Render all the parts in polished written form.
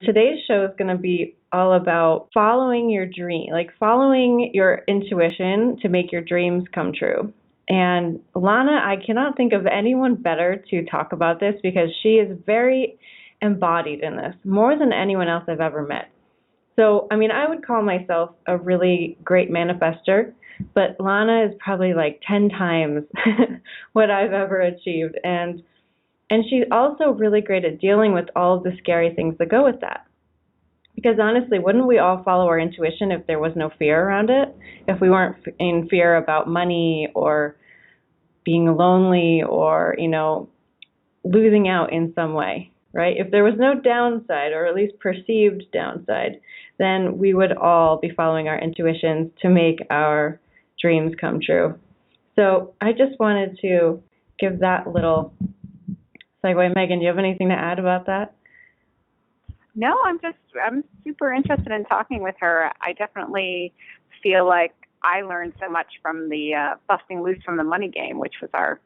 Today's show is going to be all about following your dream, like following your intuition to make your dreams come true. And Lana, I cannot think of anyone better to talk about this because she is very embodied in this, more than anyone else I've ever met. So, I mean, I would call myself a really great manifester, but Lana is probably like 10 times what I've ever achieved. And she's also really great at dealing with all of the scary things that go with that. Because honestly, wouldn't we all follow our intuition if there was no fear around it? If we weren't in fear about money or being lonely or, losing out in some way, right? If there was no downside, or at least perceived downside, then we would all be following our intuitions to make our dreams come true. So I just wanted to give that little segue. Megan, do you have anything to add about that? No, I'm super interested in talking with her. I definitely feel like I learned so much from the Busting Loose from the Money Game, which was our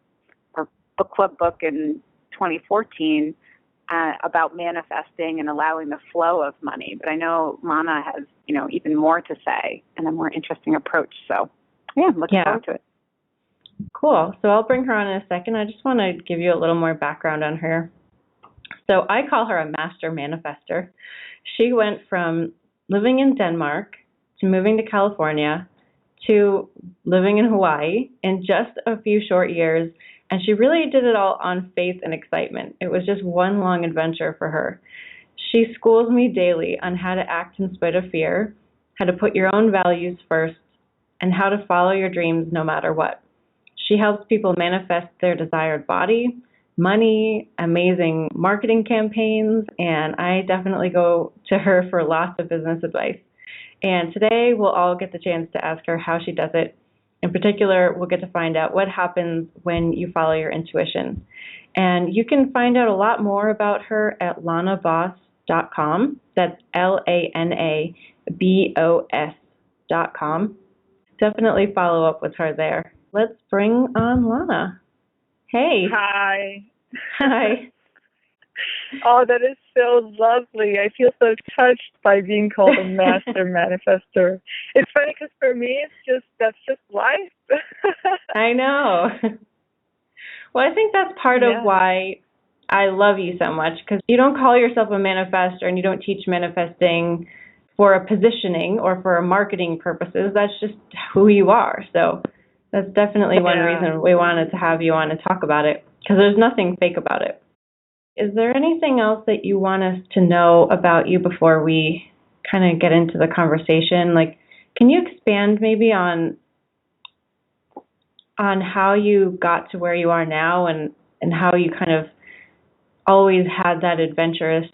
book club book in 2014 about manifesting and allowing the flow of money. But I know Lana has, even more to say and a more interesting approach. So, yeah, I'm looking forward to it. Cool. So I'll bring her on in a second. I just want to give you a little more background on her. So I call her a master manifester. She went from living in Denmark to moving to California to living in Hawaii in just a few short years. And she really did it all on faith and excitement. It was just one long adventure for her. She schools me daily on how to act in spite of fear, how to put your own values first, and how to follow your dreams no matter what. She helps people manifest their desired body, money, amazing marketing campaigns, and I definitely go to her for lots of business advice. And today we'll all get the chance to ask her how she does it. In particular, we'll get to find out what happens when you follow your intuition. And you can find out a lot more about her at lanaboss.com. That's LANABOS.com. Definitely follow up with her there. Let's bring on Lana. Hey. Hi. Hi. Oh, that is so lovely. I feel so touched by being called a master manifester. It's funny because for me, that's just life. I know. Well, I think that's part of why I love you so much, because you don't call yourself a manifestor and you don't teach manifesting for a positioning or for a marketing purposes. That's just who you are. So that's definitely one reason we wanted to have you on and talk about it, because there's nothing fake about it. Is there anything else that you want us to know about you before we kind of get into the conversation? Like, can you expand maybe on how you got to where you are now and how you kind of always had that adventurous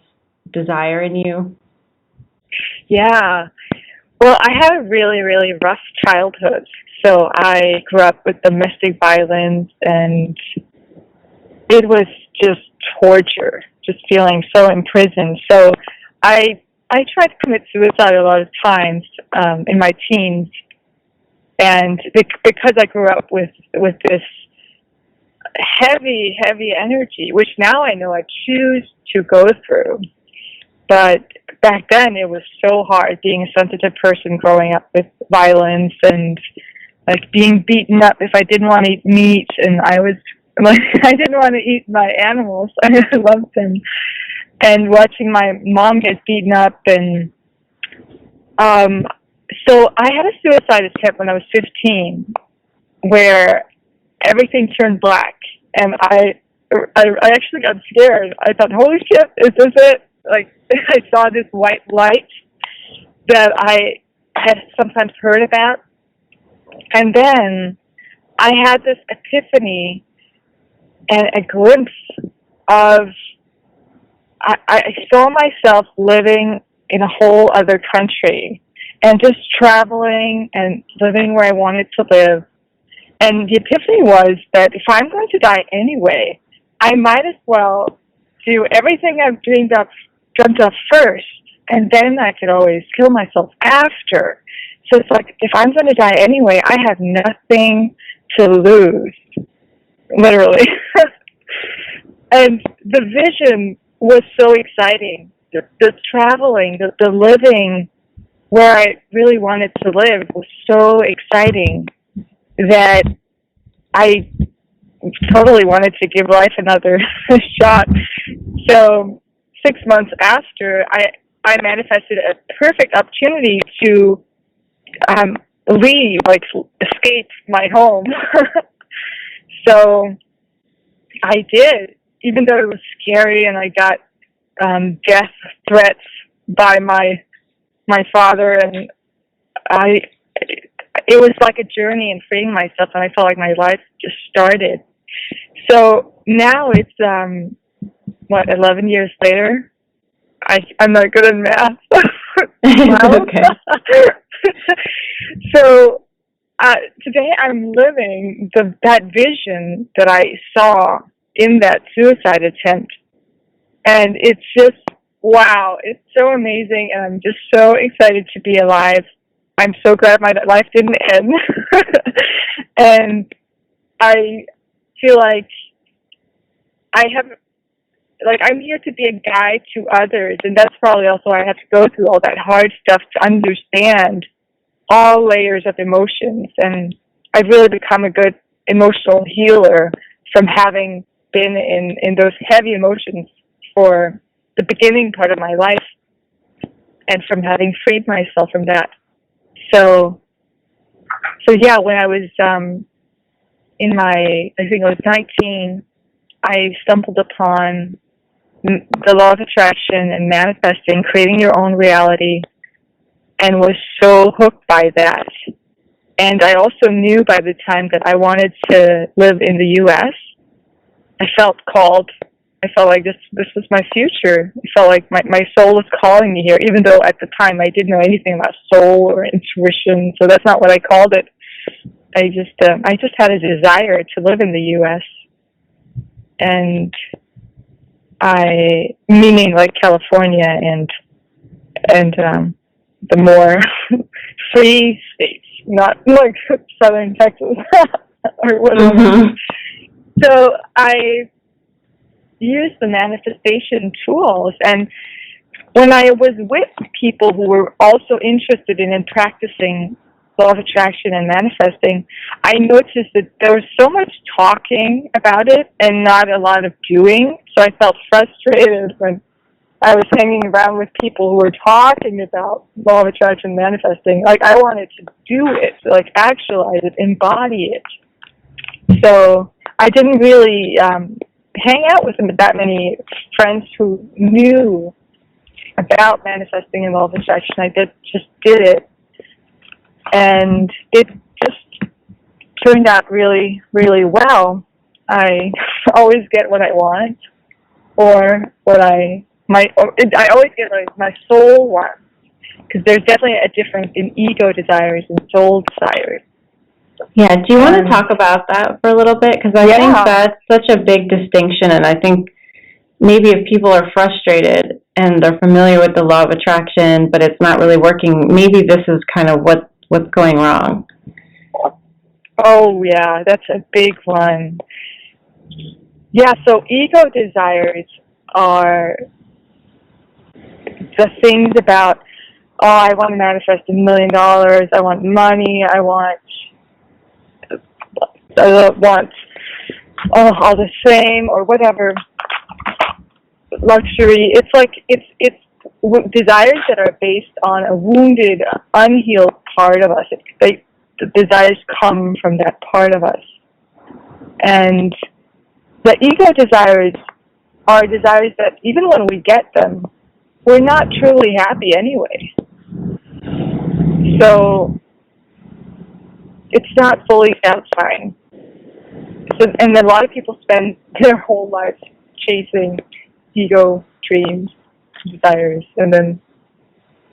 desire in you? Yeah. Well, I had a really, really rough childhood. So I grew up with domestic violence, and it was just torture, just feeling so imprisoned. So I tried to commit suicide a lot of times in my teens, and because I grew up with this heavy energy, which now I know I choose to go through. But back then it was so hard being a sensitive person growing up with violence and like being beaten up if I didn't want to eat meat, and I didn't want to eat my animals. I loved them. And watching my mom get beaten up, and so I had a suicide attempt when I was 15 where everything turned black, and I actually got scared. I thought, holy shit, is this it? Like, I saw this white light that I had sometimes heard about, and then I had this epiphany and a glimpse of, I saw myself living in a whole other country and just traveling and living where I wanted to live. And the epiphany was that if I'm going to die anyway, I might as well do everything I've dreamt of first, and then I could always kill myself after. So it's like, if I'm going to die anyway, I have nothing to lose, literally. And the vision was so exciting. the traveling, the living where I really wanted to live was so exciting that I totally wanted to give life another shot. So 6 months after, I manifested a perfect opportunity to leave, like escape my home. So I did, even though it was scary, and I got death threats by my father, and it was like a journey in freeing myself, and I felt like my life just started. So now it's 11 years later. I'm not good at math. Okay. So today I'm living that vision that I saw in that suicide attempt, and it's just wow, it's so amazing, and I'm just so excited to be alive. I'm so glad my life didn't end. And I feel like I'm here to be a guide to others, and that's probably also why I had to go through all that hard stuff to understand all layers of emotions. And I've really become a good emotional healer from having been in those heavy emotions for the beginning part of my life, and from having freed myself from that. So yeah, when I was I think I was 19, I stumbled upon the law of attraction and manifesting, creating your own reality, and was so hooked by that. And I also knew by the time that I wanted to live in the U.S. I felt called. I felt like this was my future. I felt like my soul was calling me here, even though at the time I didn't know anything about soul or intuition, so that's not what I called it. I just had a desire to live in the U.S. and meaning like California and the more free states, not like Southern Texas or whatever. Mm-hmm. So I used the manifestation tools, and when I was with people who were also interested in practicing law of attraction and manifesting, I noticed that there was so much talking about it and not a lot of doing. So I felt frustrated when I was hanging around with people who were talking about law of attraction and manifesting. Like, I wanted to do it, like actualize it, embody it. So I didn't really hang out with that many friends who knew about manifesting and law of attraction. I just did it, and it just turned out really, really well. I always get what I want, or what I always get what my soul wants, because there's definitely a difference in ego desires and soul desires. Yeah, do you want to talk about that for a little bit? Because I think that's such a big distinction, and I think maybe if people are frustrated and they're familiar with the law of attraction, but it's not really working, maybe this is kind of what's going wrong. Oh, yeah, that's a big one. Yeah, so ego desires are the things about, I want to manifest $1 million, I want money, I want all the fame or whatever, luxury. It's like it's desires that are based on a wounded, unhealed part of us. The desires come from that part of us, and the ego desires are desires that even when we get them, we're not truly happy anyway. So it's not fully satisfying. So, and a lot of people spend their whole lives chasing ego dreams, desires, and then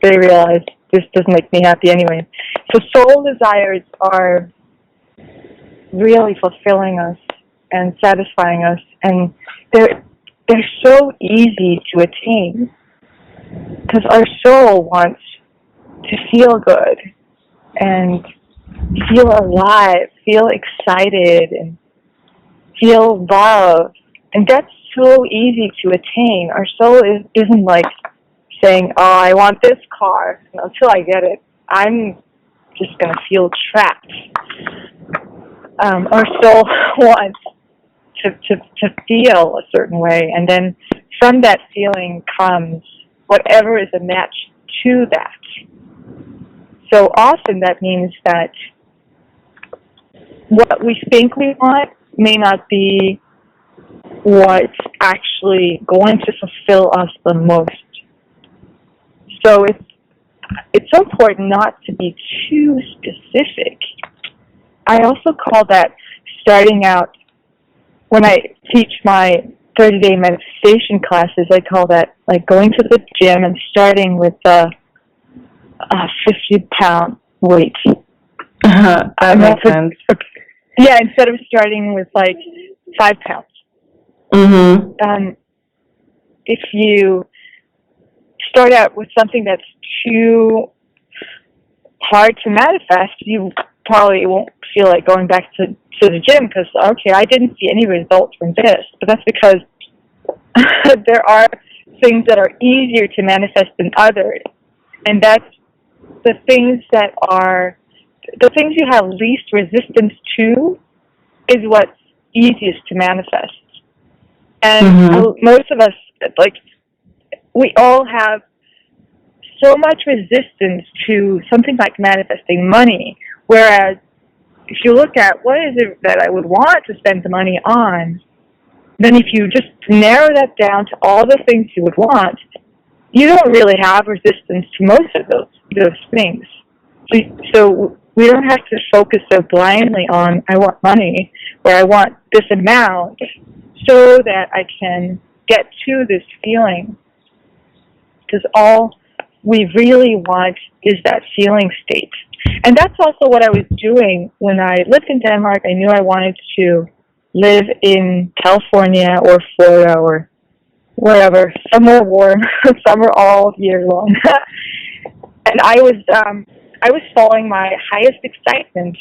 they realize this doesn't make me happy anyway. So soul desires are really fulfilling us and satisfying us, and they're so easy to attain, because our soul wants to feel good and feel alive, feel excited, and feel love. And that's so easy to attain. Our soul isn't like saying, oh, I want this car. And until I get it, I'm just going to feel trapped. Our soul wants to feel a certain way. And then from that feeling comes whatever is a match to that. So often that means that what we think we want may not be what's actually going to fulfill us the most. So it's so important not to be too specific. I also call that starting out, when I teach my 30-day manifestation classes, I call that like going to the gym and starting with a 50-pound weight. That makes sense. Yeah, instead of starting with like 5 pounds. Mm-hmm. If you start out with something that's too hard to manifest, you probably won't feel like going back to the gym because, okay, I didn't see any results from this. But that's because there are things that are easier to manifest than others. And that's the things you have least resistance to is what's easiest to manifest. And most of us, like, we all have so much resistance to something like manifesting money, whereas if you look at what is it that I would want to spend the money on, then if you just narrow that down to all the things you would want, you don't really have resistance to most of those things. So we don't have to focus so blindly on I want money or I want this amount so that I can get to this feeling. Because all we really want is that feeling state. And that's also what I was doing when I lived in Denmark. I knew I wanted to live in California or Florida or wherever, somewhere warm, summer all year long. And I was following my highest excitement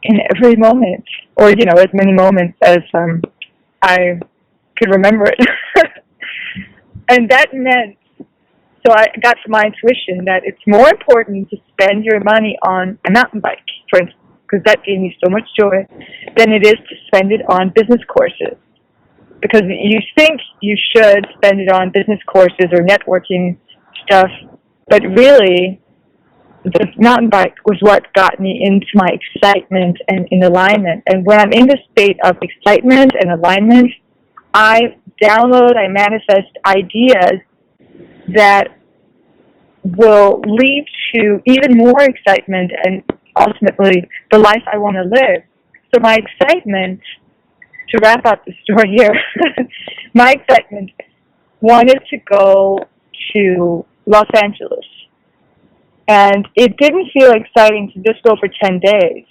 in every moment, or as many moments as I could remember it. And that meant, so I got from my intuition that it's more important to spend your money on a mountain bike, for instance, because that gave me so much joy, than it is to spend it on business courses. Because you think you should spend it on business courses or networking stuff, but really, the mountain bike was what got me into my excitement and in alignment. And when I'm in the state of excitement and alignment, I manifest ideas that will lead to even more excitement and ultimately the life I want to live. So my excitement, to wrap up the story here, my excitement wanted to go to Los Angeles. And it didn't feel exciting to just go for 10 days.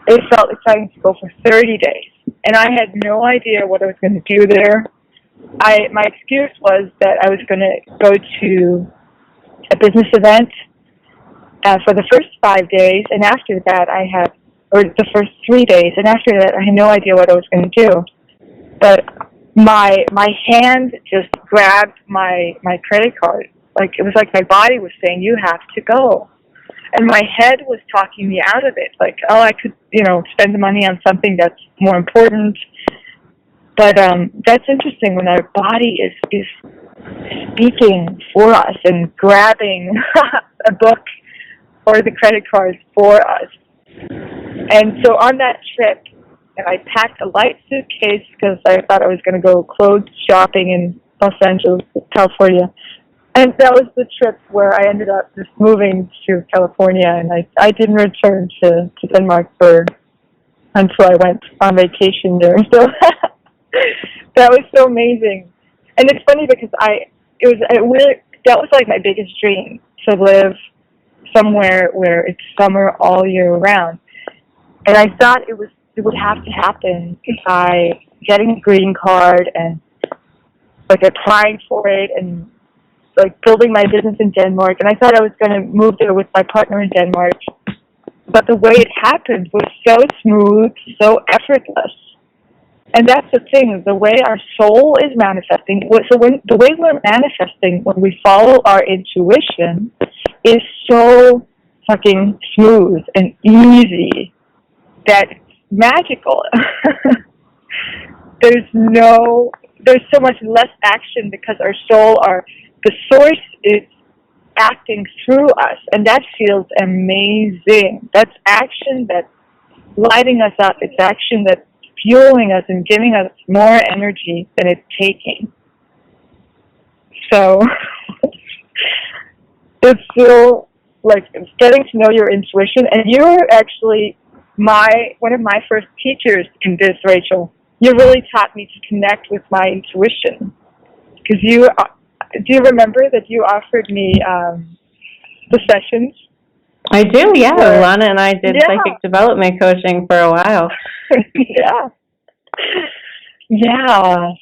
It felt exciting to go for 30 days. And I had no idea what I was going to do there. My excuse was that I was going to go to a business event for the first 5 days, and after that or the first 3 days, and after that I had no idea what I was going to do. But my hand just grabbed my credit card. Like, it was like my body was saying, you have to go. And my head was talking me out of it. Like, oh, I could, spend the money on something that's more important. But that's interesting when our body is speaking for us and grabbing a book or the credit card for us. And so on that trip, and I packed a light suitcase because I thought I was going to go clothes shopping in Los Angeles, California. And that was the trip where I ended up just moving to California, and I didn't return to Denmark until I went on vacation there. So that was so amazing. And it's funny because that was like my biggest dream, to live somewhere where it's summer all year round. And I thought it would have to happen by getting a green card and like applying for it and like building my business in Denmark. And I thought I was going to move there with my partner in Denmark. But the way it happened was so smooth, so effortless. And that's the thing, the way our soul is manifesting. So the way we're manifesting when we follow our intuition is so fucking smooth and easy that it's magical. There's so much less action because the source is acting through us, and that feels amazing. That's action that's lighting us up. It's action that's fueling us and giving us more energy than it's taking. So it's still like getting to know your intuition, and you're actually one of my first teachers in this, Rachel. You really taught me to connect with my intuition, because do you remember that you offered me the sessions? I do, yeah. Lana and I did psychic development coaching for a while. Yeah.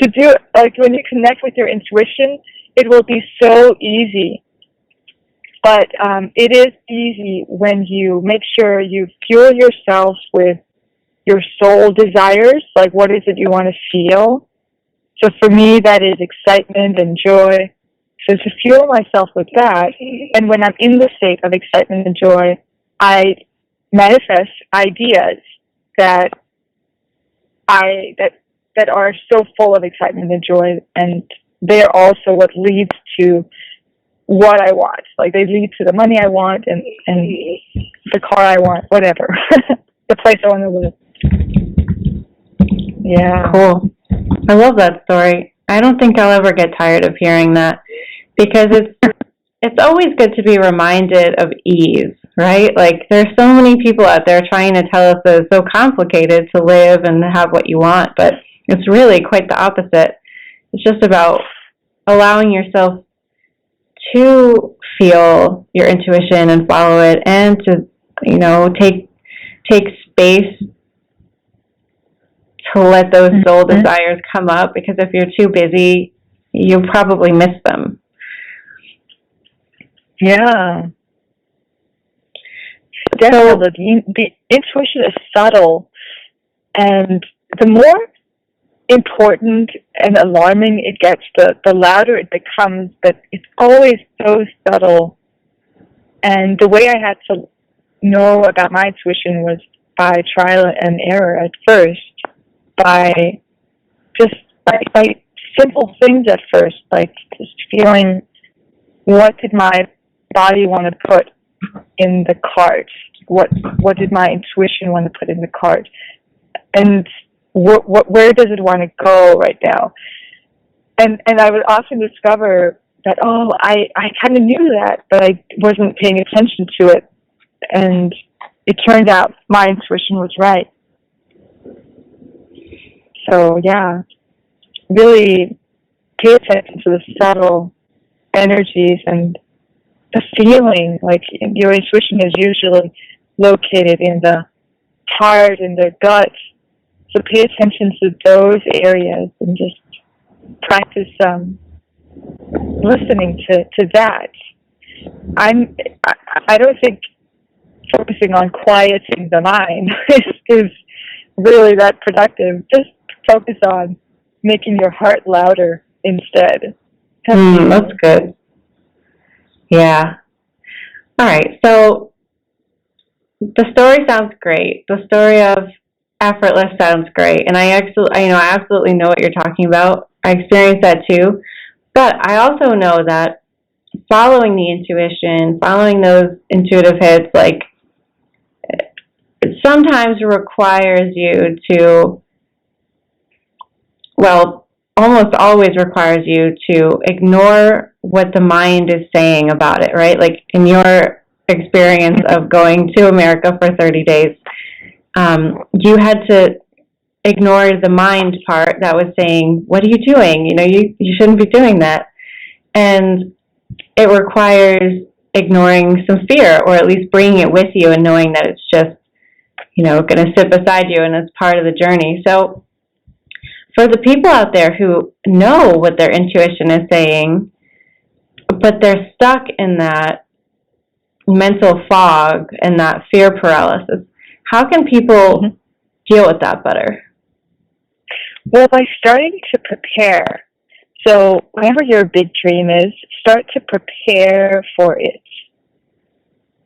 To do, like, when you connect with your intuition, it will be so easy. But it is easy when you make sure you fuel yourself with your soul desires, like what is it you want to feel. So for me, that is excitement and joy. So to fuel myself with that, and when I'm in the state of excitement and joy, I manifest ideas that are so full of excitement and joy, and they're also what leads to what I want. Like, they lead to the money I want and the car I want, whatever. The place I want to live. Yeah. Cool. I love that story. I don't think I'll ever get tired of hearing that, because it's always good to be reminded of ease, right? Like, there's so many people out there trying to tell us that it's so complicated to live and have what you want, but it's really quite the opposite. It's just about allowing yourself to feel your intuition and follow it, and to, take space to let those soul desires come up, because if you're too busy, you'll probably miss them. Yeah. Definitely. The intuition is subtle, and the more important and alarming it gets, the louder it becomes, but it's always so subtle. And the way I had to know about my intuition was by trial and error at first, by simple things at first, like just feeling, what did my body want to put in the cart? What did my intuition want to put in the cart? And where does it want to go right now? And I would often discover that, I kind of knew that, but I wasn't paying attention to it. And it turned out my intuition was right. So, yeah, really pay attention to the subtle energies and the feeling. Like, your intuition is usually located in the heart and the gut. So pay attention to those areas and just practice listening to that. I don't think focusing on quieting the mind is really that productive. Just focus on making your heart louder instead. That's good. Yeah. All right. So the story sounds great. The story of Effortless sounds great, and I absolutely know what you're talking about. I experienced that too, but I also know that following the intuition, following those intuitive hits, like, it sometimes requires you to, almost always requires you to ignore what the mind is saying about it, right? Like, in your experience of going to America for 30 days, you had to ignore the mind part that was saying, what are you doing? You shouldn't be doing that. And it requires ignoring some fear, or at least bringing it with you and knowing that it's just, going to sit beside you and it's part of the journey. So for the people out there who know what their intuition is saying, but they're stuck in that mental fog and that fear paralysis, how can people deal with that better? Well, by starting to prepare. So whatever your big dream is, start to prepare for it.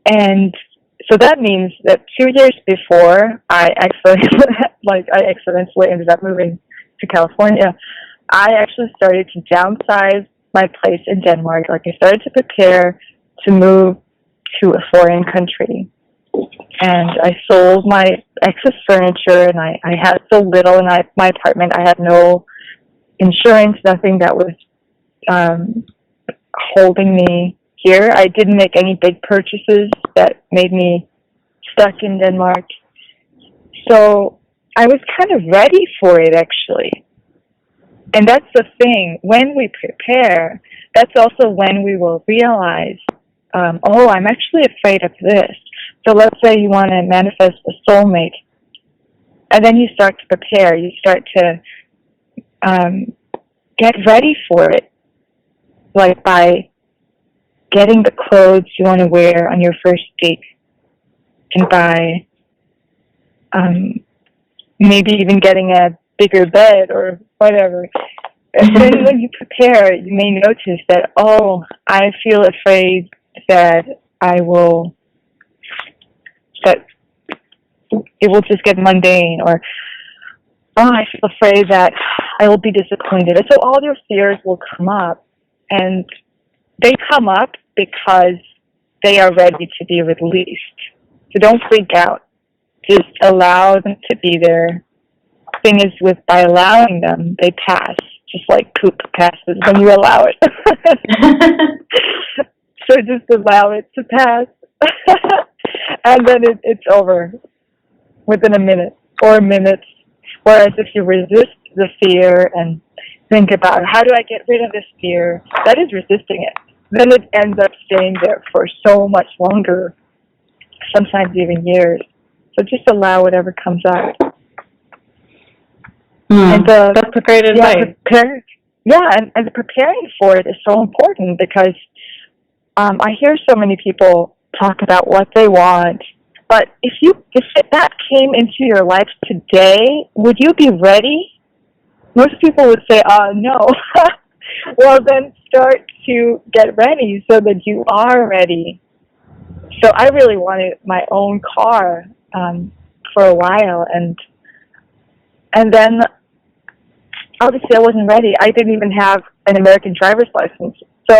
And so that means that 2 years before I accidentally ended up moving to California, I actually started to downsize my place in Denmark. Like, I started to prepare to move to a foreign country. And I sold my excess furniture, and I had so little in my apartment. I had no insurance, nothing that was holding me here. I didn't make any big purchases that made me stuck in Denmark. So I was kind of ready for it, actually. And that's the thing. When we prepare, that's also when we will realize, oh, I'm actually afraid of this. So let's say you want to manifest a soulmate. And then you start to prepare. You start to get ready for it, like by getting the clothes you want to wear on your first date, and by maybe even getting a bigger bed or whatever. And then when you prepare, you may notice that, oh, I feel afraid that that it will just get mundane, or, oh, I feel afraid that I will be disappointed. And so all your fears will come up, and they come up because they are ready to be released. So don't freak out. Just allow them to be there. Thing is, by allowing them, they pass, just like poop passes when you allow it. So just allow it to pass, and then it's over within a minute or minutes. Whereas if you resist the fear and think about, how do I get rid of this fear, that is resisting it. Then it ends up staying there for so much longer, sometimes even years. So just allow whatever comes out. And that's a great advice. And preparing for it is so important, because I hear so many people talk about what they want, but if that came into your life today, would you be ready? Most people would say, no. Well, then start to get ready so that you are ready. So I really wanted my own car for a while, and then obviously I wasn't ready. I didn't even have an American driver's license, so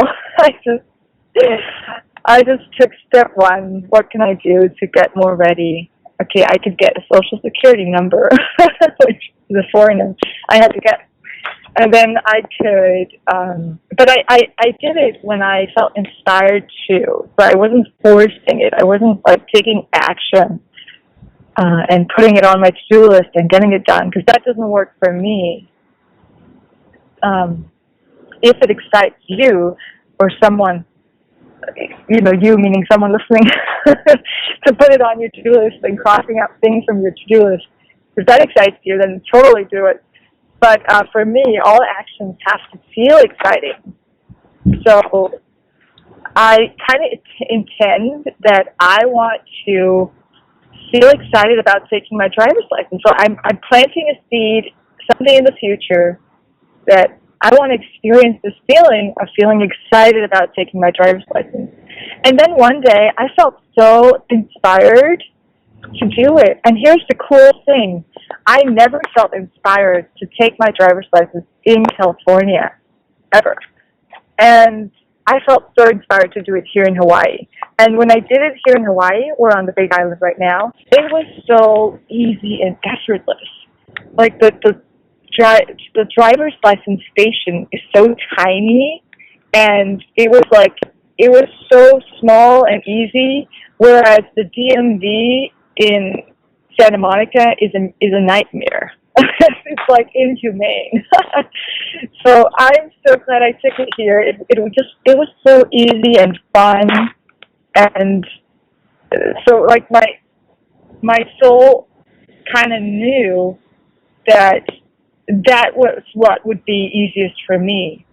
I just took step one. What can I do to get more ready? Okay, I could get a social security number, which is a foreigner I had to get. And then I could, but I did it when I felt inspired to, but I wasn't forcing it. I wasn't like taking action and putting it on my to-do list and getting it done, because that doesn't work for me. If it excites you or someone, you meaning someone listening, to put it on your to-do list and crossing out things from your to-do list, if that excites you, then totally do it. But for me, all actions have to feel exciting. So I kind of intend that I want to feel excited about taking my driver's license. So I'm planting a seed someday in the future that I want to experience this feeling of feeling excited about taking my driver's license. And then one day I felt so inspired to do it. And here's the cool thing. I never felt inspired to take my driver's license in California, ever. And I felt so inspired to do it here in Hawaii. And when I did it here in Hawaii, we're on the Big Island right now, it was so easy and effortless. Like the driver's license station is so tiny, and it was so small and easy, whereas the DMV in Santa Monica is a nightmare. It's like inhumane. So I'm so glad I took it here. It was so easy and fun, and so like my soul kind of knew that was what would be easiest for me.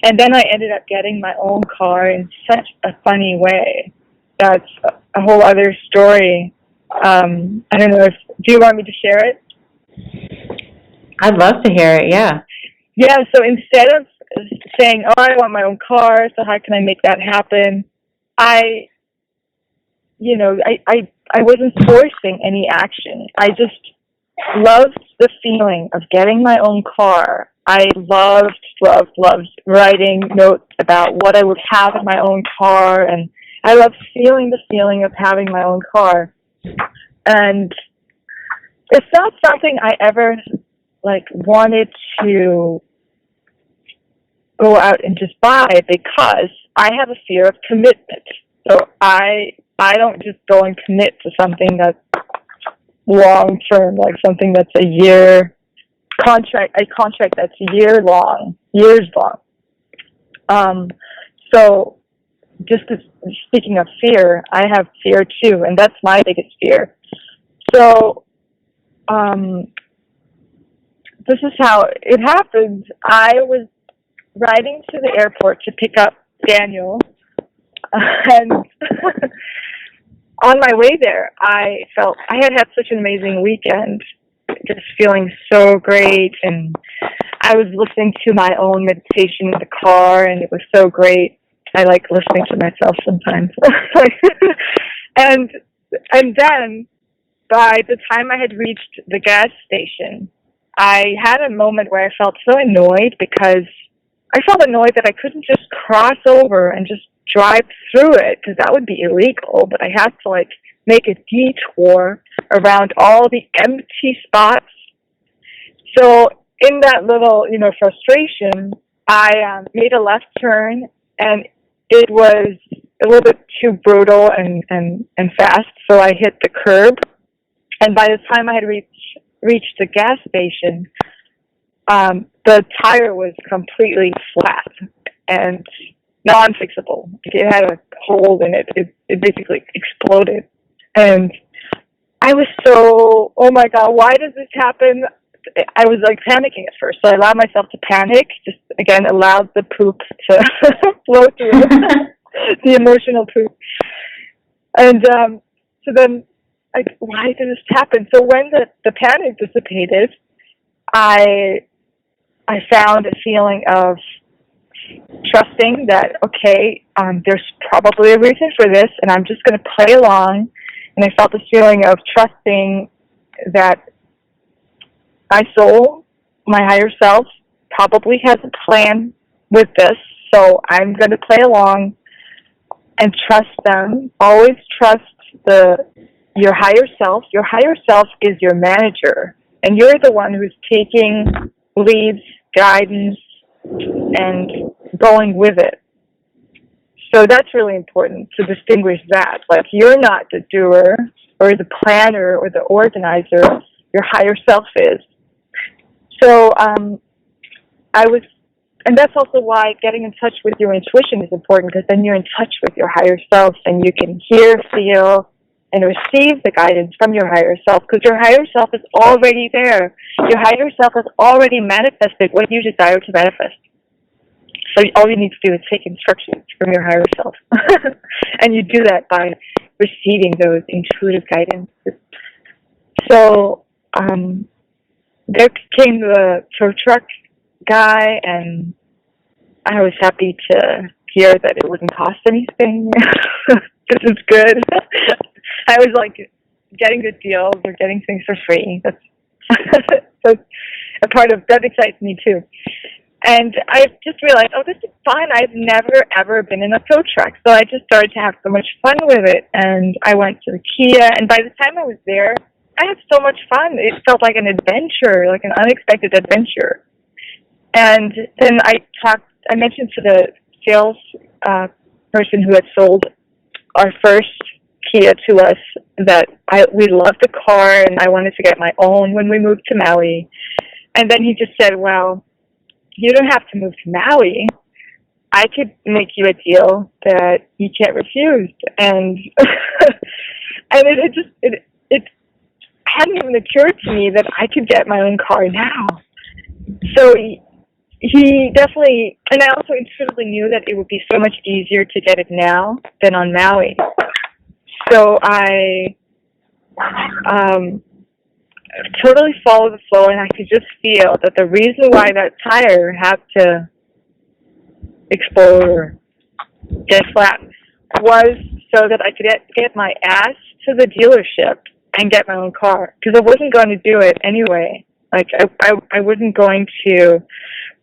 And then I ended up getting my own car in such a funny way. That's a whole other story. I don't know do you want me to share it? I'd love to hear it, yeah. Yeah, so instead of saying, oh, I want my own car, so how can I make that happen? I wasn't forcing any action. I just loved the feeling of getting my own car. I loved writing notes about what I would have in my own car, and I loved feeling the feeling of having my own car. And it's not something I ever wanted to go out and just buy, because I have a fear of commitment. So I don't just go and commit to something that's long term, like something that's a contract that's years long. So just speaking of fear, I have fear too, and that's my biggest fear. So this is how it happened. I was riding to the airport to pick up Daniel, and on my way there, I felt I had such an amazing weekend, just feeling so great, and I was listening to my own meditation in the car, and it was so great. I like listening to myself sometimes. and then by the time I had reached the gas station, I had a moment where I felt so annoyed, because I felt annoyed that I couldn't just cross over and just drive through it, because that would be illegal, but I had to make a detour around all the empty spots. So in that little, frustration, I made a left turn, and it was a little bit too brutal and fast, so I hit the curb. And by the time I had reached the gas station, the tire was completely flat and non-fixable. It had a hole in it. It basically exploded. And I was so, oh my God, why does this happen? I was panicking at first. So I allowed myself to panic, just again allowed the poop to flow through, the emotional poop. And so then, why did this happen? So when the panic dissipated, I found a feeling of trusting that, okay, there's probably a reason for this, and I'm just going to play along. And I felt this feeling of trusting that my soul, my higher self, probably has a plan with this, so I'm going to play along and trust them. Always trust your higher self. Your higher self is your manager, and you're the one who's taking leads, guidance, and going with it. So that's really important to distinguish that. You're not the doer or the planner or the organizer. Your higher self is. So and that's also why getting in touch with your intuition is important, because then you're in touch with your higher self, and you can hear, feel, and receive the guidance from your higher self, because your higher self is already there. Your higher self has already manifested what you desire to manifest. So all you need to do is take instructions from your higher self. And you do that by receiving those intuitive guidance. So there came the tow truck guy, and I was happy to hear that it wouldn't cost anything. This is good. I was getting good deals or getting things for free. That's a part of that excites me too. And I just realized, oh, this is fun. I've never, ever been in a tow truck. So I just started to have so much fun with it. And I went to the Kia, and by the time I was there, I had so much fun. It felt like an adventure, like an unexpected adventure. And then I mentioned to the sales person who had sold our first Kia to us that we loved the car, and I wanted to get my own when we moved to Maui. And then he just said, well, you don't have to move to Maui. I could make you a deal that you can't refuse. And and it hadn't even occurred to me that I could get my own car now. So he definitely, and I also intuitively knew that it would be so much easier to get it now than on Maui. So I totally follow the flow, and I could just feel that the reason why that tire had to explode or get flat was so that I could get my ass to the dealership and get my own car, because I wasn't going to do it anyway. Like, I wasn't going to.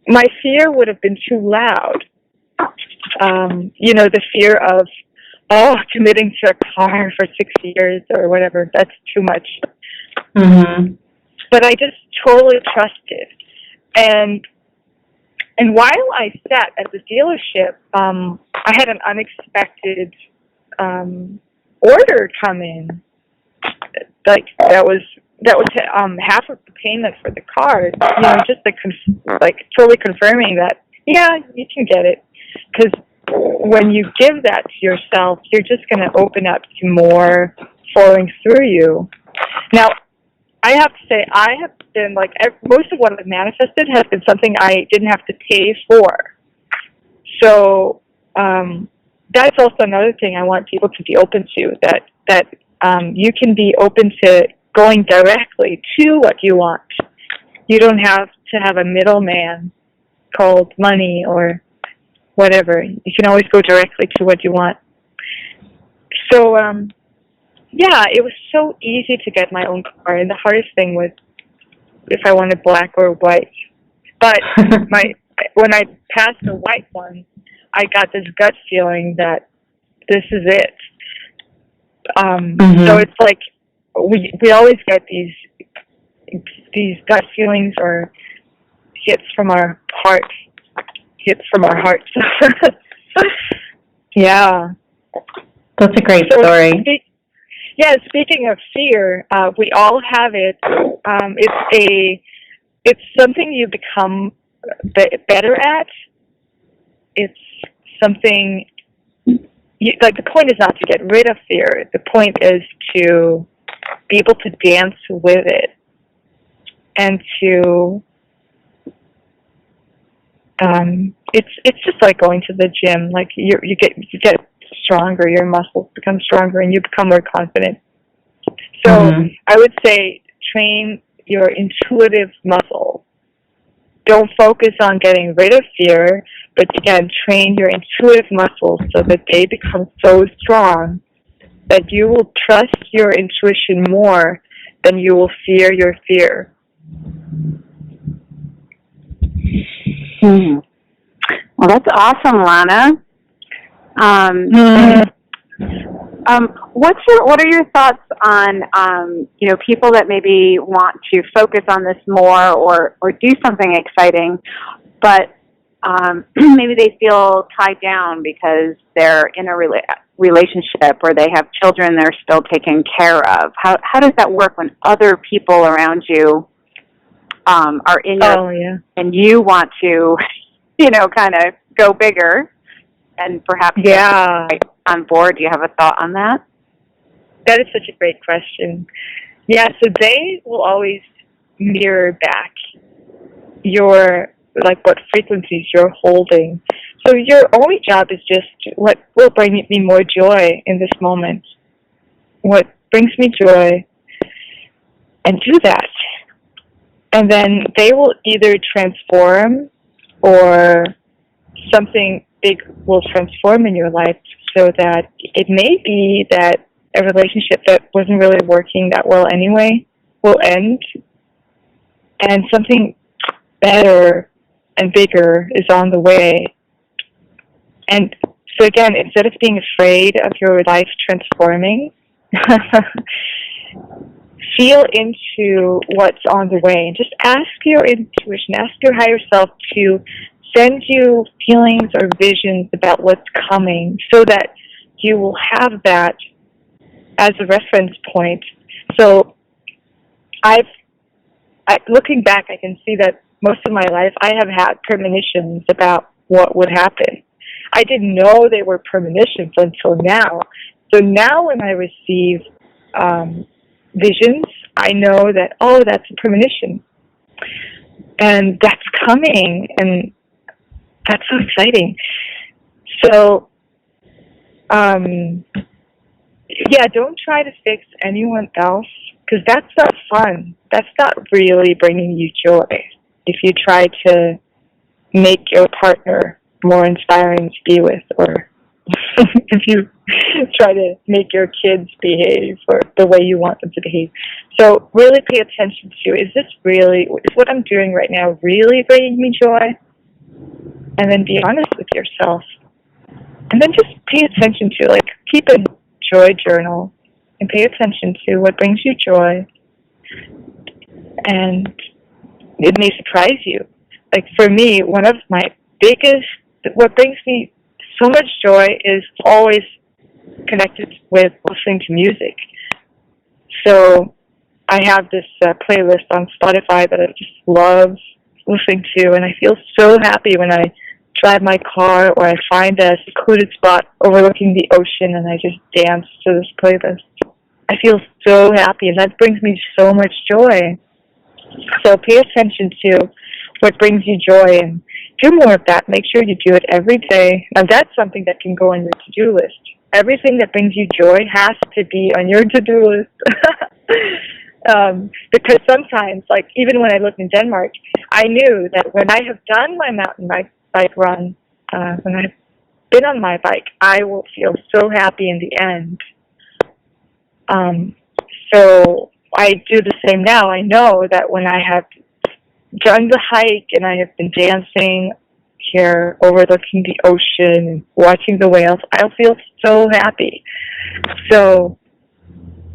My fear would have been too loud. The fear of, committing to a car for 6 years or whatever, that's too much. Mm-hmm. But I just totally trusted. And while I sat at the dealership, I had an unexpected order come in. Like, that was half of the payment for the car. Just totally confirming that, yeah, you can get it. Because when you give that to yourself, you're just going to open up to more flowing through you. Now, I have to say, I have been, most of what I've manifested has been something I didn't have to pay for. So, that's also another thing I want people to be open to, that you can be open to going directly to what you want. You don't have to have a middleman called money or whatever. You can always go directly to what you want. So, it was so easy to get my own car, and the hardest thing was if I wanted black or white. But when I passed the white one, I got this gut feeling that this is it. So it's like we always get these gut feelings or hits from our hearts. Yeah. That's a great story. Speaking of fear, we all have it. It's something you become better at. It's something, the point is not to get rid of fear. The point is to be able to dance with it and to, it's just like going to the gym. Like you get stronger, your muscles become stronger, and you become more confident. So I would say train your intuitive muscle. Don't focus on getting rid of fear, but again, train your intuitive muscles so that they become so strong that you will trust your intuition more than you will fear your fear. Well, that's awesome, Lana. What are your thoughts on people that maybe want to focus on this more or do something exciting, but maybe they feel tied down because they're in a relationship or they have children they're still taking care of? How does that work when other people around you are in your and you want to kind of go bigger and perhaps on board? Do you have a thought on that? That is such a great question. Yeah, so they will always mirror back what frequencies you're holding. So your only job is just what will bring me more joy in this moment. What brings me joy, and do that. And then they will either transform or something big will transform in your life, so that it may be that a relationship that wasn't really working that well anyway will end, and something better and bigger is on the way. And so again, instead of being afraid of your life transforming, feel into what's on the way and just ask your intuition, ask your higher self to send you feelings or visions about what's coming, so that you will have that as a reference point. So looking back, I can see that most of my life I have had premonitions about what would happen. I didn't know they were premonitions until now. So now when I receive visions, I know that, that's a premonition. And that's coming, and that's so exciting. So, don't try to fix anyone else, because that's not fun. That's not really bringing you joy. If you try to make your partner more inspiring to be with, or if you try to make your kids behave or the way you want them to behave. So really pay attention to, is what I'm doing right now really bringing me joy? And then be honest with yourself. And then just pay attention to, like, keep a joy journal and pay attention to what brings you joy. And it may surprise you. Like, for me, one of my what brings me so much joy is always connected with listening to music. So I have this playlist on Spotify that I just love listening to, and I feel so happy when I drive my car or I find a secluded spot overlooking the ocean and I just dance to this playlist. I feel so happy, and that brings me so much joy. So pay attention to what brings you joy and do more of that. Make sure you do it every day. Now, that's something that can go on your to-do list. Everything that brings you joy has to be on your to-do list. Because sometimes, like even when I lived in Denmark, I knew that when I have done my mountain bike run, when I've been on my bike, I will feel so happy in the end. So I do the same now. I know that when I have done the hike and I have been dancing here overlooking the ocean and watching the whales, I'll feel so happy. So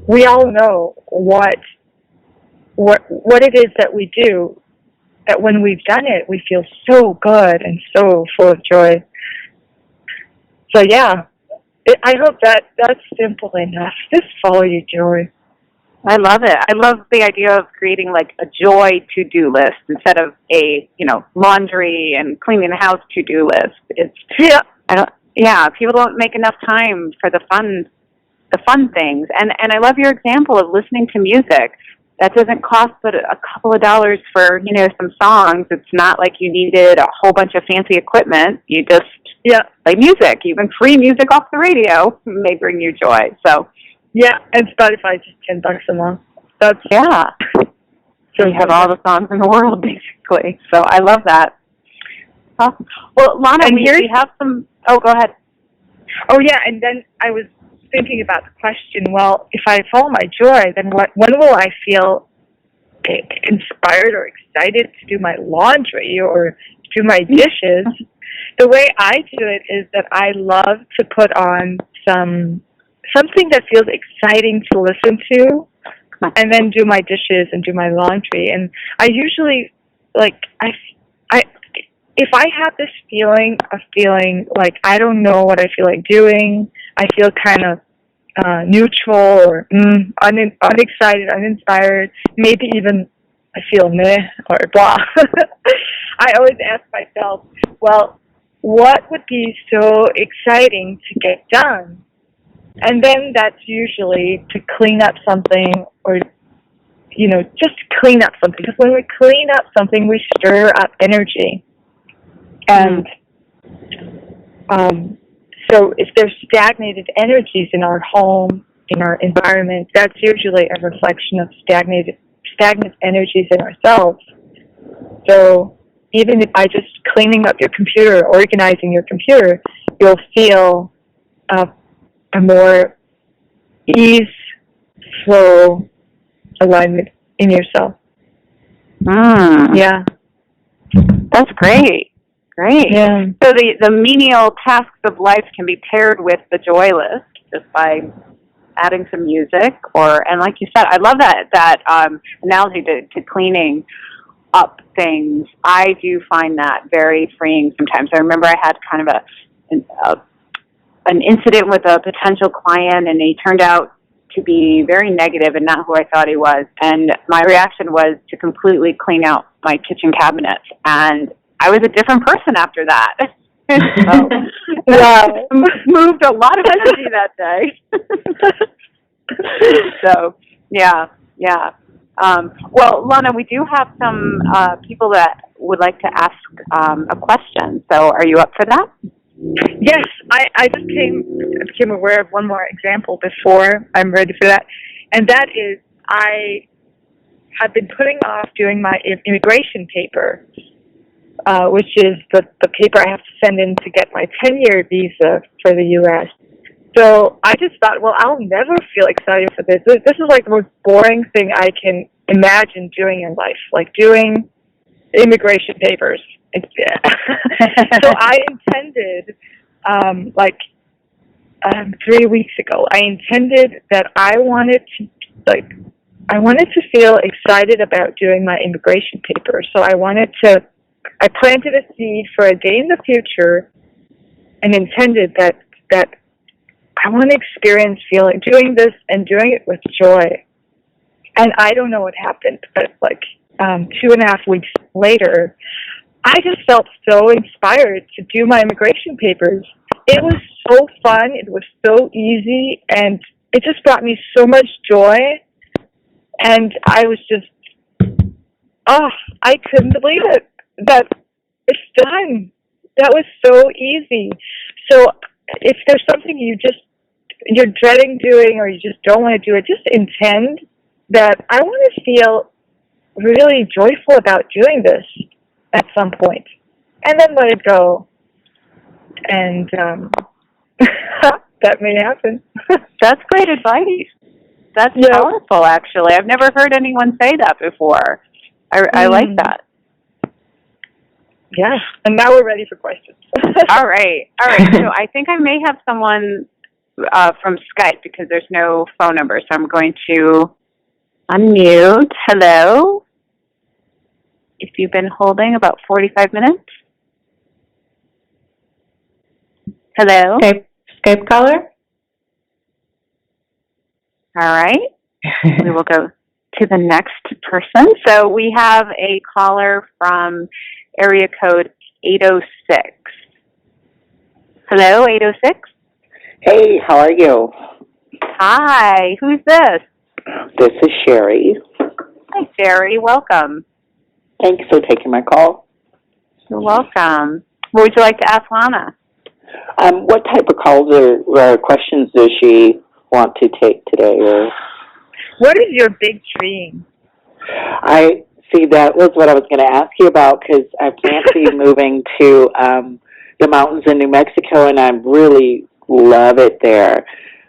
we all know what it is that we do, that when we've done it, we feel so good and so full of joy. So yeah, I hope that's simple enough. Just follow your joy. I love it. I love the idea of creating like a joy to-do list instead of a, laundry and cleaning the house to-do list. People don't make enough time for the fun things. And I love your example of listening to music. That doesn't cost but a couple of dollars for, some songs. It's not like you needed a whole bunch of fancy equipment. You just play music. Even free music off the radio may bring you joy. So yeah, and Spotify is just $10 a month. So you have all the songs in the world, basically. So I love that. Awesome. Well, Lana, we have some. Oh, go ahead. Oh, yeah, and then I was thinking about the question, well, if I follow my joy, then when will I feel inspired or excited to do my laundry or do my dishes? The way I do it is that I love to put on something that feels exciting to listen to, and then do my dishes and do my laundry. And I usually, if I have this feeling like I don't know what I feel like doing, I feel kind of neutral or unexcited, uninspired, maybe even I feel meh or blah. I always ask myself, well, what would be so exciting to get done? And then that's usually to clean up something or, just clean up something. Because when we clean up something, we stir up energy. And so if there's stagnated energies in our home, in our environment, that's usually a reflection of stagnant energies in ourselves. So even by just cleaning up your computer, organizing your computer, you'll feel a more ease, flow, alignment in yourself. Yeah. That's great. Great. Yeah. So the menial tasks of life can be paired with the joy list just by adding some music, and like you said, I love that analogy to cleaning up things. I do find that very freeing sometimes. I remember I had kind of an incident with a potential client, and he turned out to be very negative and not who I thought he was. And my reaction was to completely clean out my kitchen cabinets, and I was a different person after that. So, moved a lot of energy that day. So, yeah. Well, Lana, we do have some people that would like to ask a question. So are you up for that? Yes, I just became aware of one more example before I'm ready for that. And that is, I have been putting off doing my immigration paper, which is the paper I have to send in to get my 10-year visa for the U.S. So I just thought, well, I'll never feel excited for this. This is like the most boring thing I can imagine doing in life, like doing immigration papers. So I intended, 3 weeks ago, I intended that I wanted to feel excited about doing my immigration papers. So I planted a seed for a day in the future and intended that I want to experience doing this and doing it with joy. And I don't know what happened, but 2.5 weeks later, I just felt so inspired to do my immigration papers. It was so fun. It was so easy, and it just brought me so much joy. And I was just, I couldn't believe it, that it's done. That was so easy. So if there's something you're dreading doing, or you just don't want to do it, just intend that I want to feel really joyful about doing this at some point, and then let it go. And that may happen. That's great advice. That's powerful, actually. I've never heard anyone say that before. I like that. Yeah, and now we're ready for questions. All right. So I think I may have someone from Skype, because there's no phone number, so I'm going to unmute. Hello? If you've been holding about 45 minutes. Hello? Skype caller? All right. We will go to the next person. So we have a caller from area code 806. Hello, 806? Hey, how are you? Hi, who's this? This is Sherry. Hi, Sherry. Welcome. Thanks for taking my call. You're welcome. What would you like to ask Lana? What type of calls or questions does she want to take today? Or what is your big dream? I see, that was what I was going to ask you about, because I plan to be moving to the mountains in New Mexico, and I really love it there.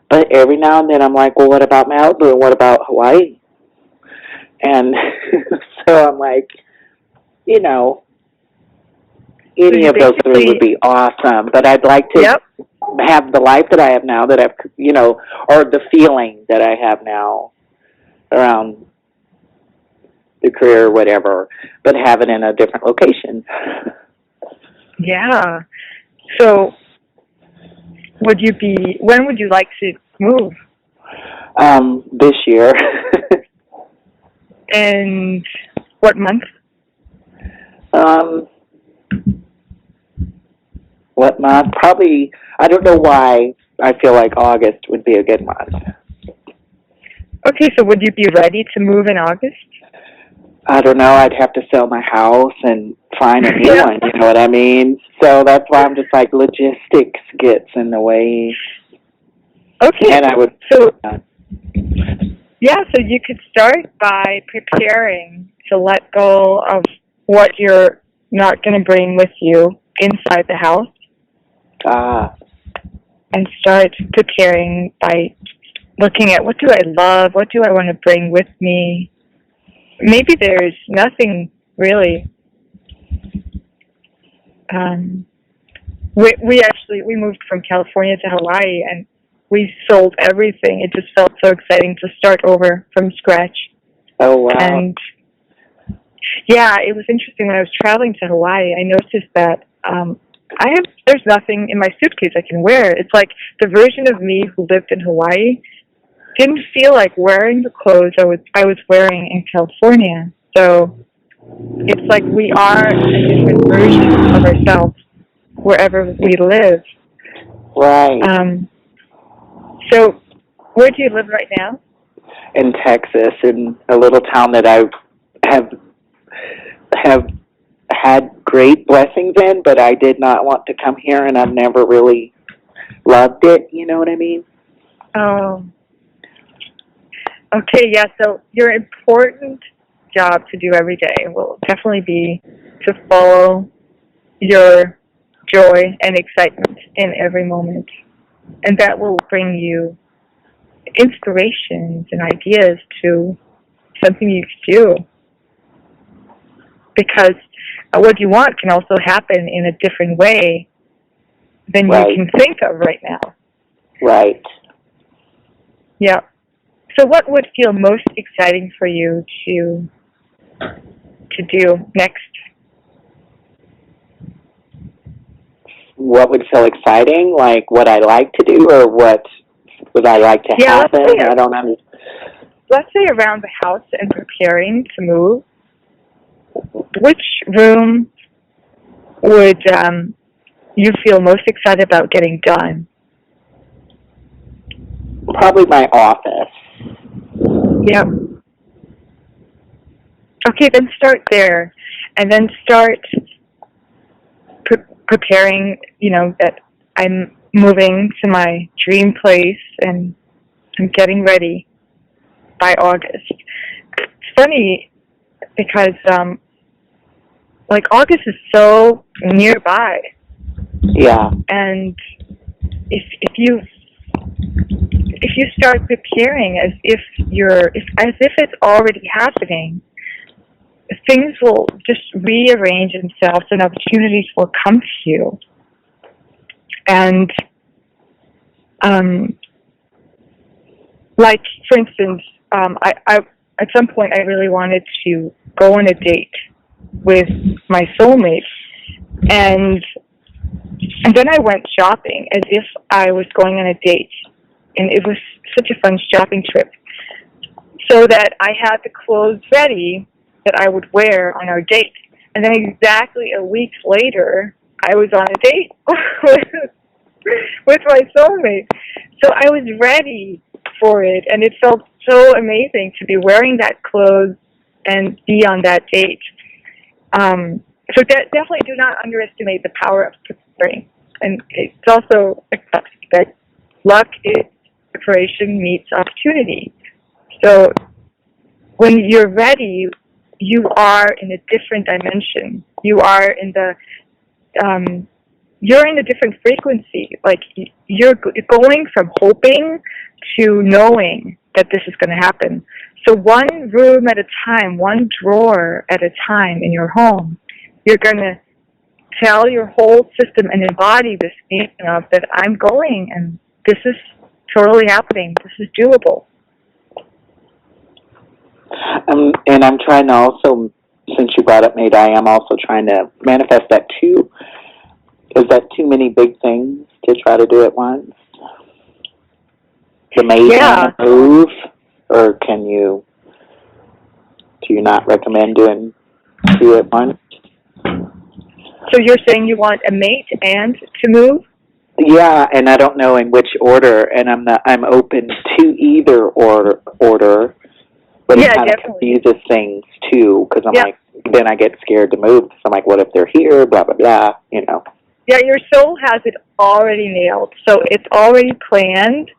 But every now and then I'm like, well, what about Malibu? What about Hawaii? And so I'm like, any of those three would be awesome. But I'd like to have the life that I have now, that I've, or the feeling that I have now around the career or whatever, but have it in a different location. Yeah. So when would you like to move? This year. And what month? What month? Probably, I don't know why I feel like August would be a good month. Okay, so would you be ready to move in August? I don't know. I'd have to sell my house and find a new one, you know what I mean? So that's why I'm just like, logistics gets in the way. Okay. And I would... So you could start by preparing to let go of what you're not going to bring with you inside the house. And start preparing by looking at, what do I love? What do I want to bring with me? Maybe there's nothing really. We moved from California to Hawaii, and we sold everything. It just felt so exciting to start over from scratch. Oh, wow. And it was interesting. When I was traveling to Hawaii, I noticed that there's nothing in my suitcase I can wear. It's like the version of me who lived in Hawaii didn't feel like wearing the clothes I was wearing in California. So it's like we are a different version of ourselves wherever we live. Right. So where do you live right now? In Texas, in a little town that I have had great blessings in, but I did not want to come here, and I've never really loved it, you know what I mean? Oh. Okay, yeah, so your important job to do every day will definitely be to follow your joy and excitement in every moment. And that will bring you inspirations and ideas to something you could do. Because what you want can also happen in a different way than Right. you can think of right now. Right. Yeah. So what would feel most exciting for you to do next? What would feel exciting? Like what I like to do, or what would I like to happen? I don't understand. Let's say around the house and preparing to move, which room would you feel most excited about getting done? Probably my office. Yep. Okay, then start there, and then start preparing. You know that I'm moving to my dream place, and I'm getting ready by August. It's funny because like August is so nearby, Yeah. and if you start preparing as if it's already happening, things will just rearrange themselves and opportunities will come to you. And like for instance, I at some point I really wanted to go on a date with my soulmate, and then I went shopping as if I was going on a date, and it was such a fun shopping trip. So that I had the clothes ready that I would wear on our date, and then exactly a week later, I was on a date with my soulmate. So I was ready for it, and it felt so amazing to be wearing that clothes and be on that date. So definitely do not underestimate the power of preparing. And it's also that luck is preparation meets opportunity. So when you're ready, you are in a different dimension. You are in the you're in a different frequency. Like you're going from hoping to knowing that this is going to happen. So one room at a time, one drawer at a time in your home, you're going to tell your whole system and embody this feeling of that I'm going and this is totally happening. This is doable. And I'm trying to also, since you brought up Maid, I am also trying to manifest that too. Is that too many big things to try to do at once? The maid and the move, or do you not recommend doing two at once? So you're saying you want a mate and to move? Yeah, and I don't know in which order, and I'm open to either order, but it kind of confuses things too, because I'm like, then I get scared to move, because I'm like, what if they're here, blah, blah, blah, you know. Yeah, your soul has it already nailed, so it's already planned,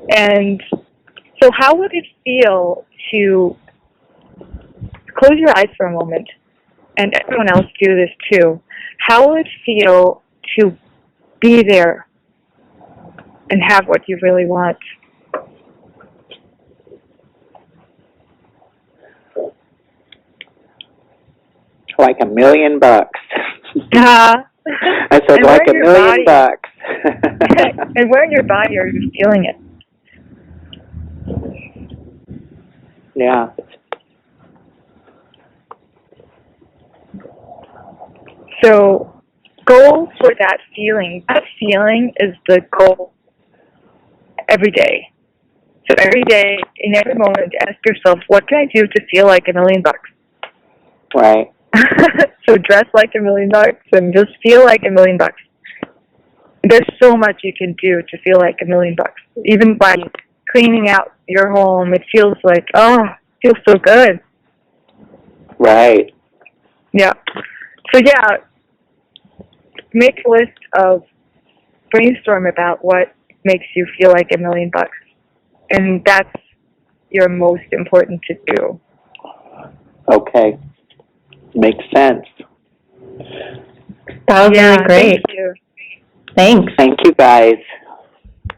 and so how would it feel to close your eyes for a moment, and everyone else do this too. How would it feel to be there and have what you really want? Like $1 million. I said like $1 million. And where in your body are you feeling it? Yeah. So go for that feeling. That feeling is the goal every day. So every day, in every moment, ask yourself, what can I do to feel like $1 million? Right. So dress like $1 million and just feel like $1 million. There's so much you can do to feel like $1 million. Even by cleaning out your home, it feels like, it feels so good. Right. Yeah. So yeah, make a list of, brainstorm about what makes you feel like $1 million. And that's you're most important to do. Okay. Makes sense. That was really great. Thank you. Thanks. Thank you, guys.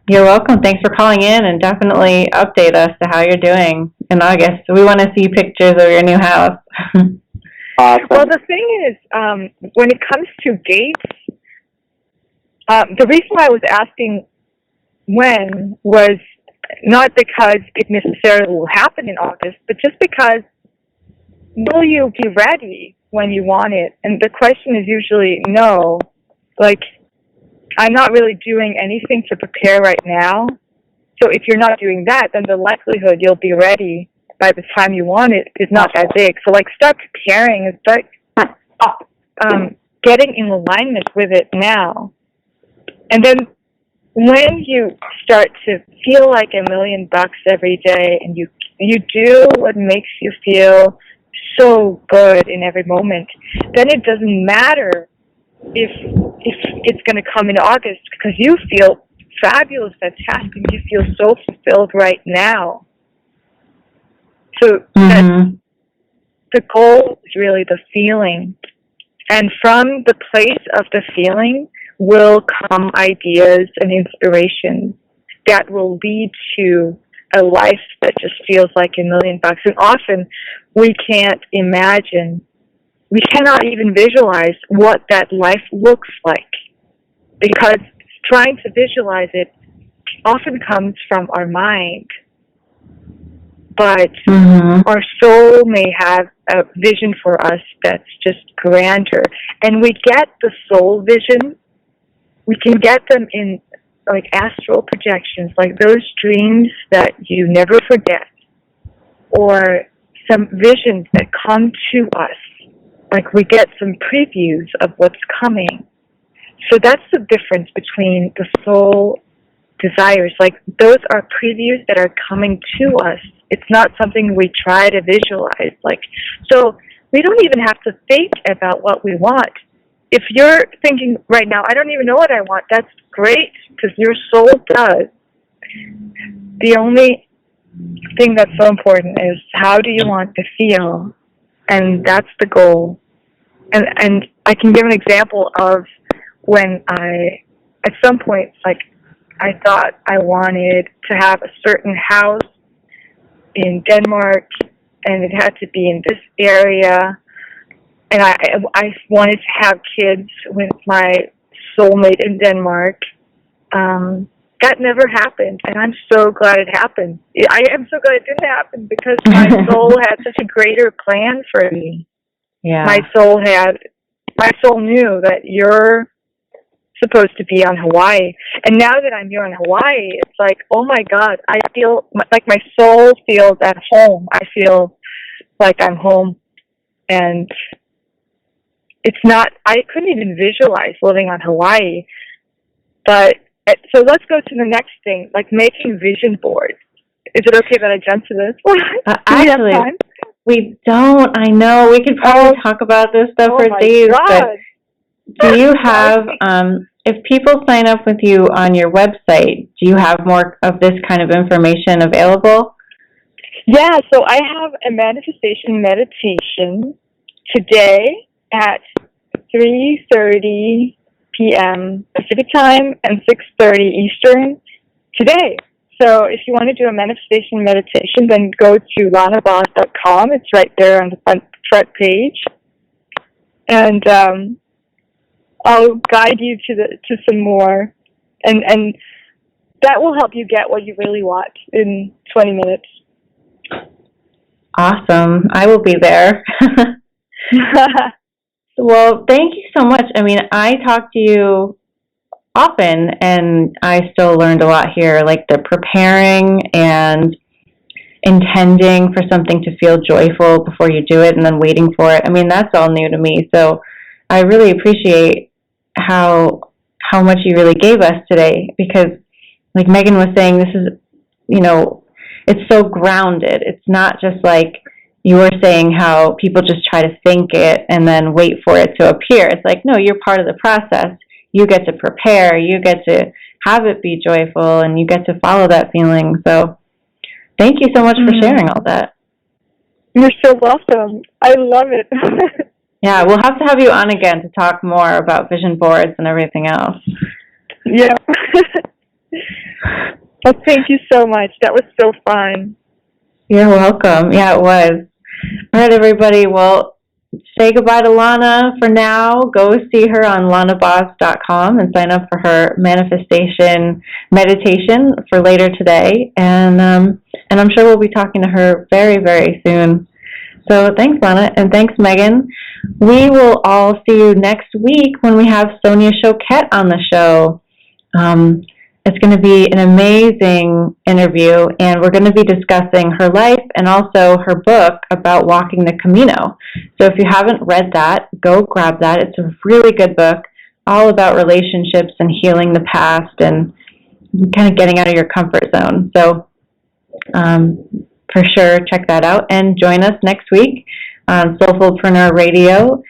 You're welcome. Thanks for calling in, and definitely update us to how you're doing in August. We want to see pictures of your new house. Awesome. Well, the thing is, when it comes to dates, the reason why I was asking when was not because it necessarily will happen in August, but just because will you be ready when you want it? And the question is usually no. Like, I'm not really doing anything to prepare right now. So if you're not doing that, then the likelihood you'll be ready by the time you want it is not that big. So, like, start preparing and start getting in alignment with it now. And then when you start to feel like $1,000,000 every day and you do what makes you feel so good in every moment, then it doesn't matter if it's going to come in August, because you feel fabulous, fantastic. You feel so fulfilled right now. So the goal is really the feeling. And from the place of the feeling will come ideas and inspiration that will lead to a life that just feels like $1,000,000. And often we can't imagine, we cannot even visualize what that life looks like, because trying to visualize it often comes from our mind. But our soul may have a vision for us that's just grander. And we get the soul vision, we can get them in like astral projections, like those dreams that you never forget, or some visions that come to us. Like we get some previews of what's coming. So that's the difference between the soul desires. Like those are previews that are coming to us. It's not something we try to visualize. Like, so we don't even have to think about what we want. If you're thinking right now, I don't even know what I want, that's great, because your soul does. The only thing that's so important is how do you want to feel? And that's the goal. And I can give an example of when at some point, like, I thought I wanted to have a certain house in Denmark, and it had to be in this area, and I wanted to have kids with my soulmate in Denmark. That never happened, and I'm so glad it happened. I am so glad it didn't happen, because my soul had such a greater plan for me. Yeah. My soul knew that you're supposed to be on Hawaii. And now that I'm here on Hawaii, it's like, oh my God, I feel like my soul feels at home. I feel like I'm home. And it's not, I couldn't even visualize living on Hawaii. But, so let's go to the next thing, like making vision boards. Is it okay that I jump to this? Actually, we don't. I know. We could probably talk about this stuff for days. God. But do you have, if people sign up with you on your website, do you have more of this kind of information available? Yeah, so I have a manifestation meditation today at 3:30 p.m. Pacific time and 6:30 Eastern today. So if you want to do a manifestation meditation, then go to lanavoss.com. It's right there on the front page. And I'll guide you to some more, and that will help you get what you really want in 20 minutes. Awesome. I will be there. Well, thank you so much. I mean, I talk to you often, and I still learned a lot here, like the preparing and intending for something to feel joyful before you do it and then waiting for it. I mean, that's all new to me. So I really appreciate how much you really gave us today, because like Megan was saying, this is, it's so grounded. It's not just like you were saying how people just try to think it and then wait for it to appear. It's like, no, you're part of the process. You get to prepare, you get to have it be joyful, and you get to follow that feeling. So Thank you so much for Mhm. sharing all that. You're so welcome. I love it. Yeah, we'll have to have you on again to talk more about vision boards and everything else. Yeah. Well, thank you so much. That was so fun. You're welcome. Yeah, it was. All right, everybody. Well, say goodbye to Lana for now. Go see her on lanaboss.com and sign up for her manifestation meditation for later today. And I'm sure we'll be talking to her very, very soon. So thanks, Lana, and thanks, Megan. We will all see you next week when we have Sonia Choquette on the show. It's going to be an amazing interview, and we're going to be discussing her life and also her book about walking the Camino. So if you haven't read that, go grab that. It's a really good book, all about relationships and healing the past and kind of getting out of your comfort zone. So for sure, check that out and join us next week on Soulfulpreneur Radio.